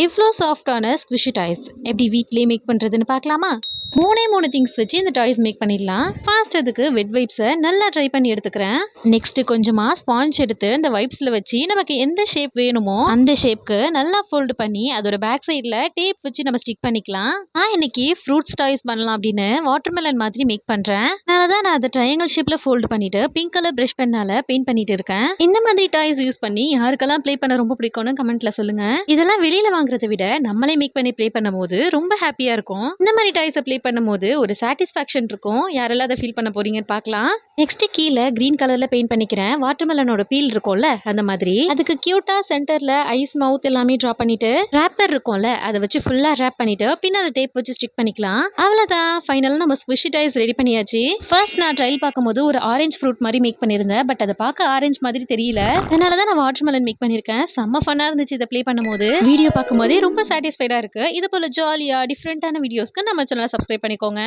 இவ்ளோ சாஃப்ட்டான ஸ்குவிஷி டாய்ஸ் எப்படி வீட்லயே மேக் பண்றதுன்னு பார்க்கலாமா? மூணே 3 திங்ஸ் வச்சு இந்த டாய்ஸ் மேக் பண்ணிடலாம். ஃபர்ஸ்ட் அதுக்கு வெட் வைப்ஸை நல்லா ட்ரை பண்ணி எடுத்துக்கிறேன். நெக்ஸ்ட் கொஞ்சமா ஸ்பாஞ்ச் எடுத்து இந்த வைப்ஸ்ல வச்சு நமக்கு எந்த ஷேப் வேணுமோ அந்த ஷேப்க்கு நல்லா ஃபோல்ட் பண்ணி அதோட பேக் சைடில் டேப் வச்சு நம்ம ஸ்டிக் பண்ணிக்கலாம். நான் இன்னைக்கு ஃப்ரூட்ஸ் டாய்ஸ் பண்ணலாம் அப்படின்னு வாட்டர்மெலன் மாதிரி மேக் பண்றேன். அதனால நான் அதை ட்ரையாங்கிள் ஷேப்ல ஃபோல்ட் பண்ணிட்டு பிங்க் கலர் பிரஷ் பென்னால பெயிண்ட் பண்ணிட்டு இருக்கேன். இந்த மாதிரி டாய்ஸ் யூஸ் பண்ணி யாருக்கெல்லாம் ப்ளே பண்ண ரொம்ப பிடிக்கும்னு கமெண்ட்ல சொல்லுங்க. இதெல்லாம் வெளியில வாங்குறதை விட நம்மளே மேக் பண்ணி ப்ளே பண்ணும்போது ரொம்ப ஹாப்பியா இருக்கும். இந்த மாதிரி டாய்ஸை ப்ளே பண்ணும்போது ஒரு சாட்டிஸ்ஃபேக்ஷன் இருக்கும். யாரெல்லாம் அதை ஃபீல் பண்ண போறீங்கன்னு பார்க்கலாம். நெக்ஸ்ட் கீழே கிரீன் கலர்ல பெயிண்ட் பண்ணிக்கிறேன். வாட்டர்மெலனோட பீல் இருக்கும்ல அந்த மாதிரி அதுக்கு கியூட்டா சென்டர்ல ஐஸ் மவுத் எல்லாமே டிரா பண்ணிட்டு ரேப்பர் இருக்கும்ல அதை வச்சு ஃபுல்லா ரேப் பண்ணிட்டு பின்னால டேப் வச்சு ஸ்டிக் பண்ணிக்கலாம். அவ்வளவுதான், ஃபைனலா நம்ம ஸ்குவிஷி டாய்ஸ் ரெடி பண்ணியாச்சு. ஃபர்ஸ்ட் நான் ட்ரையல் பார்க்கும்போது ஒரு ஆரஞ்சு ஃப்ரூட் மாதிரி மேக் பண்ணியிருந்தேன். பட் அதை பார்க்க ஆரஞ்சு மாதிரி தெரியல. அதனாலதான் நான் வாட்டர்மெலன் மேக் பண்ணிருக்கேன். செம்ம ஃபன்னா இருந்துச்சு இதை ப்ளே பண்ணும்போது. வீடியோ பார்க்கும்போதே ரொம்ப சாட்டிஸ்ஃபைடா இருக்கு. இது போல ஜாலியா டிஃப்ரெண்டான வீடியோஸ்க்கு நம்ம சேனலை சப்ஸ்கிரைப் பண்ணிக்கோங்க.